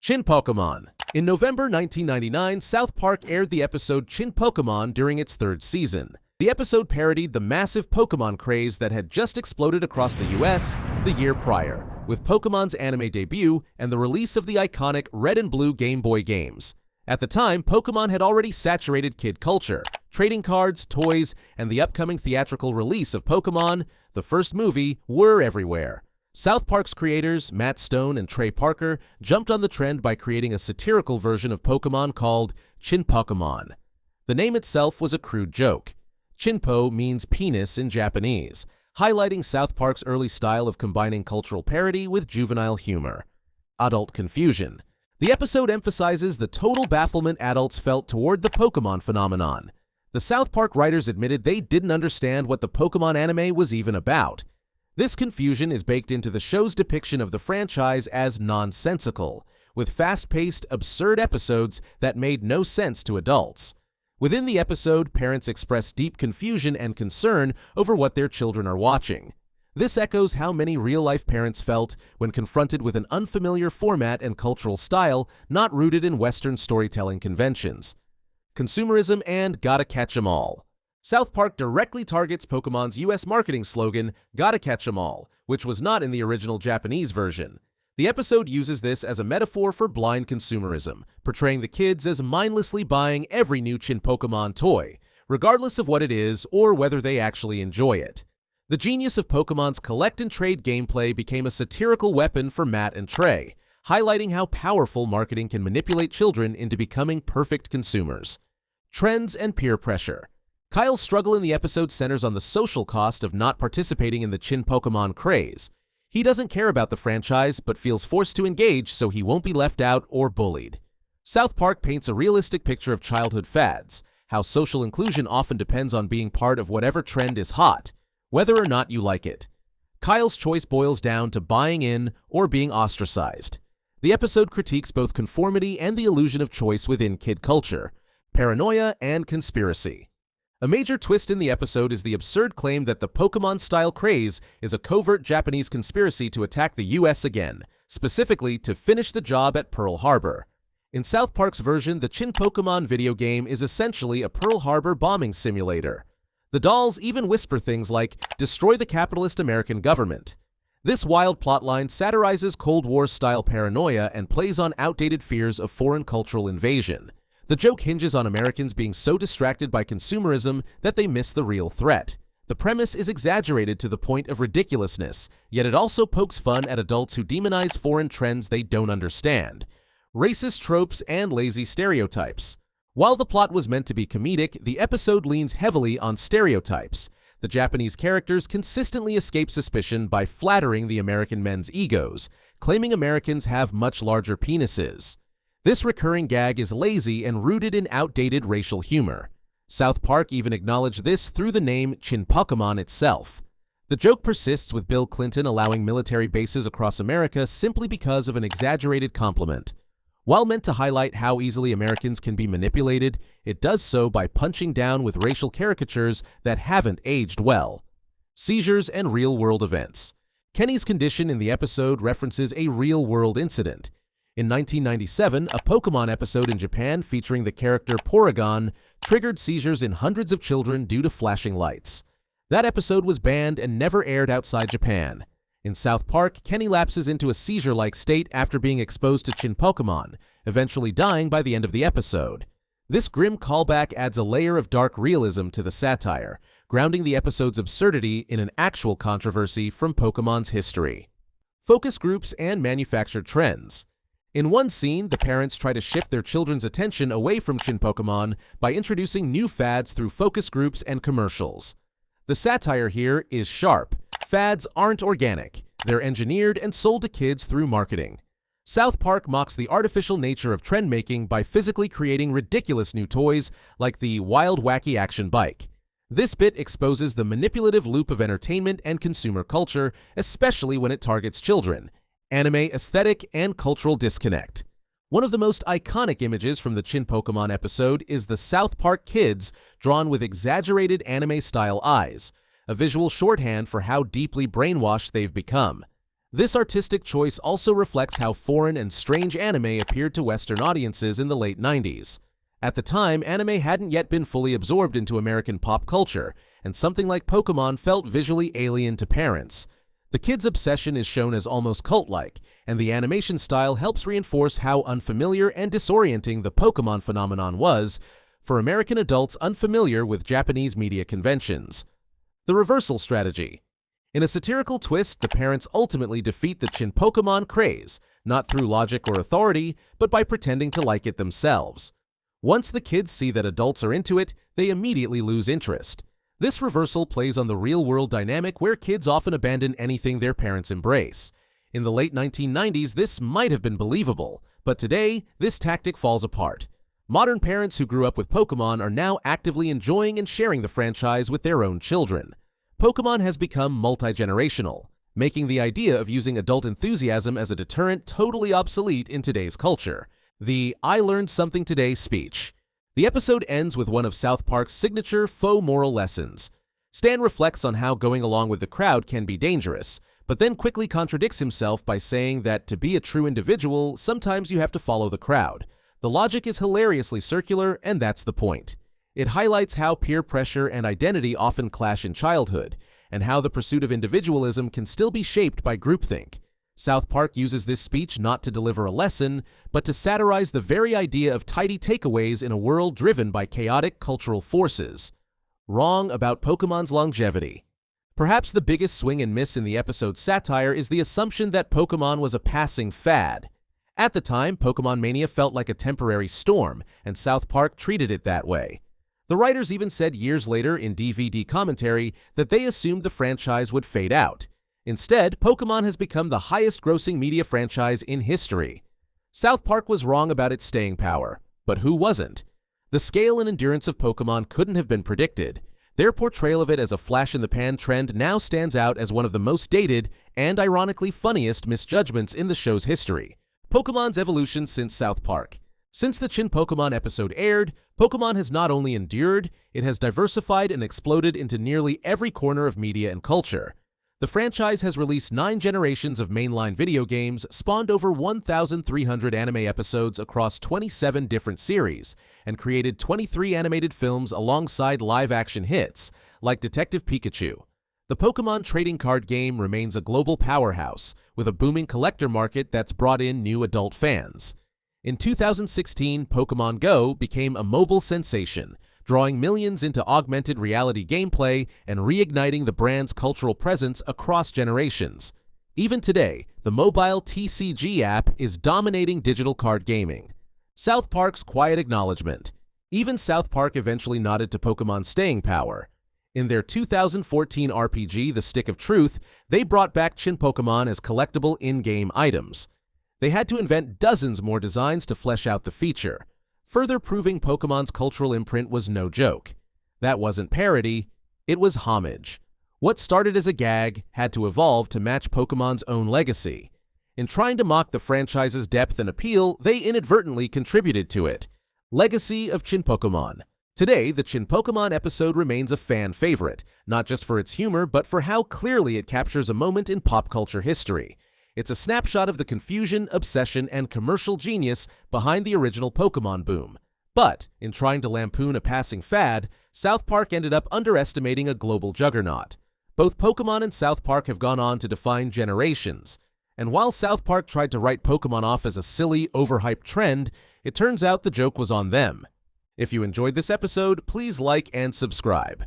Chinpokomon. In November 1999, South Park aired the episode Chinpokomon during its third season. The episode parodied the massive Pokémon craze that had just exploded across the US the year prior, with Pokémon's anime debut and the release of the iconic Red and Blue Game Boy games. At the time, Pokémon had already saturated kid culture. Trading cards, toys, and the upcoming theatrical release of Pokémon, the first movie, were everywhere. South Park's creators, Matt Stone and Trey Parker, jumped on the trend by creating a satirical version of Pokémon called Chinpokomon. The name itself was a crude joke. Chinpo means penis in Japanese, highlighting South Park's early style of combining cultural parody with juvenile humor. Adult confusion. The episode emphasizes the total bafflement adults felt toward the Pokémon phenomenon. The South Park writers admitted they didn't understand what the Pokémon anime was even about. This confusion is baked into the show's depiction of the franchise as nonsensical, with fast-paced, absurd episodes that made no sense to adults. Within the episode, parents express deep confusion and concern over what their children are watching. This echoes how many real-life parents felt when confronted with an unfamiliar format and cultural style not rooted in Western storytelling conventions. Consumerism and gotta catch 'em all. South Park directly targets Pokémon's US marketing slogan, "Gotta catch 'em all," which was not in the original Japanese version. The episode uses this as a metaphor for blind consumerism, portraying the kids as mindlessly buying every new Chinpokomon toy, regardless of what it is or whether they actually enjoy it. The genius of Pokémon's collect-and-trade gameplay became a satirical weapon for Matt and Trey, highlighting how powerful marketing can manipulate children into becoming perfect consumers. Trends and peer pressure. Kyle's struggle in the episode centers on the social cost of not participating in the Chinpokomon craze. He doesn't care about the franchise, but feels forced to engage so he won't be left out or bullied. South Park paints a realistic picture of childhood fads, how social inclusion often depends on being part of whatever trend is hot, whether or not you like it. Kyle's choice boils down to buying in or being ostracized. The episode critiques both conformity and the illusion of choice within kid culture, paranoia and conspiracy. A major twist in the episode is the absurd claim that the Pokémon-style craze is a covert Japanese conspiracy to attack the US again, specifically to finish the job at Pearl Harbor. In South Park's version, the Chinpokomon video game is essentially a Pearl Harbor bombing simulator. The dolls even whisper things like, "Destroy the capitalist American government." This wild plotline satirizes Cold War-style paranoia and plays on outdated fears of foreign cultural invasion. The joke hinges on Americans being so distracted by consumerism that they miss the real threat. The premise is exaggerated to the point of ridiculousness, yet it also pokes fun at adults who demonize foreign trends they don't understand. Racist tropes and lazy stereotypes. While the plot was meant to be comedic, the episode leans heavily on stereotypes. The Japanese characters consistently escape suspicion by flattering the American men's egos, claiming Americans have much larger penises. This recurring gag is lazy and rooted in outdated racial humor. South Park even acknowledged this through the name Chinpokomon itself. The joke persists with Bill Clinton allowing military bases across America simply because of an exaggerated compliment. While meant to highlight how easily Americans can be manipulated, it does so by punching down with racial caricatures that haven't aged well. Seizures and real-world events. Kenny's condition in the episode references a real-world incident. In 1997, a Pokémon episode in Japan featuring the character Porygon triggered seizures in hundreds of children due to flashing lights. That episode was banned and never aired outside Japan. In South Park, Kenny lapses into a seizure-like state after being exposed to Chinpokomon, eventually dying by the end of the episode. This grim callback adds a layer of dark realism to the satire, grounding the episode's absurdity in an actual controversy from Pokémon's history. Focus groups and manufactured trends. In one scene, the parents try to shift their children's attention away from Chinpokomon by introducing new fads through focus groups and commercials. The satire here is sharp. Fads aren't organic. They're engineered and sold to kids through marketing. South Park mocks the artificial nature of trend-making by physically creating ridiculous new toys like the Wild Wacky Action Bike. This bit exposes the manipulative loop of entertainment and consumer culture, especially when it targets children. Anime aesthetic and cultural disconnect. One of the most iconic images from the Chinpokomon episode is the South Park kids drawn with exaggerated anime-style eyes, a visual shorthand for how deeply brainwashed they've become. This artistic choice also reflects how foreign and strange anime appeared to Western audiences in the late 90s. At the time, anime hadn't yet been fully absorbed into American pop culture, and something like Pokémon felt visually alien to parents. The kids' obsession is shown as almost cult-like, and the animation style helps reinforce how unfamiliar and disorienting the Pokémon phenomenon was for American adults unfamiliar with Japanese media conventions. The reversal strategy. In a satirical twist, the parents ultimately defeat the Chinpokomon craze, not through logic or authority, but by pretending to like it themselves. Once the kids see that adults are into it, they immediately lose interest. This reversal plays on the real-world dynamic where kids often abandon anything their parents embrace. In the late 1990s, this might have been believable, but today, this tactic falls apart. Modern parents who grew up with Pokémon are now actively enjoying and sharing the franchise with their own children. Pokémon has become multi-generational, making the idea of using adult enthusiasm as a deterrent totally obsolete in today's culture. The "I learned something today" speech. The episode ends with one of South Park's signature faux moral lessons. Stan reflects on how going along with the crowd can be dangerous, but then quickly contradicts himself by saying that to be a true individual, sometimes you have to follow the crowd. The logic is hilariously circular, and that's the point. It highlights how peer pressure and identity often clash in childhood, and how the pursuit of individualism can still be shaped by groupthink. South Park uses this speech not to deliver a lesson, but to satirize the very idea of tidy takeaways in a world driven by chaotic cultural forces. Wrong about Pokémon's longevity. Perhaps the biggest swing and miss in the episode's satire is the assumption that Pokémon was a passing fad. At the time, Pokémon mania felt like a temporary storm, and South Park treated it that way. The writers even said years later in DVD commentary that they assumed the franchise would fade out. Instead, Pokémon has become the highest-grossing media franchise in history. South Park was wrong about its staying power, but who wasn't? The scale and endurance of Pokémon couldn't have been predicted. Their portrayal of it as a flash-in-the-pan trend now stands out as one of the most dated and ironically funniest misjudgments in the show's history. Pokémon's evolution since South Park. Since the Chinpokomon episode aired, Pokémon has not only endured, it has diversified and exploded into nearly every corner of media and culture. The franchise has released 9 generations of mainline video games, spawned over 1,300 anime episodes across 27 different series, and created 23 animated films alongside live-action hits, like Detective Pikachu. The Pokémon trading card game remains a global powerhouse, with a booming collector market that's brought in new adult fans. In 2016, Pokémon Go became a mobile sensation, drawing millions into augmented reality gameplay and reigniting the brand's cultural presence across generations. Even today, the mobile TCG app is dominating digital card gaming. South Park's quiet acknowledgement. Even South Park eventually nodded to Pokémon's staying power. In their 2014 RPG, The Stick of Truth, they brought back Chinpokomon as collectible in-game items. They had to invent dozens more designs to flesh out the feature, further proving Pokémon's cultural imprint was no joke. That wasn't parody, it was homage. What started as a gag had to evolve to match Pokémon's own legacy. In trying to mock the franchise's depth and appeal, they inadvertently contributed to it. Legacy of Chinpokomon. Today, the Chinpokomon episode remains a fan favorite, not just for its humor, but for how clearly it captures a moment in pop culture history. It's a snapshot of the confusion, obsession, and commercial genius behind the original Pokémon boom. But, in trying to lampoon a passing fad, South Park ended up underestimating a global juggernaut. Both Pokémon and South Park have gone on to define generations. And while South Park tried to write Pokémon off as a silly, overhyped trend, it turns out the joke was on them. If you enjoyed this episode, please like and subscribe.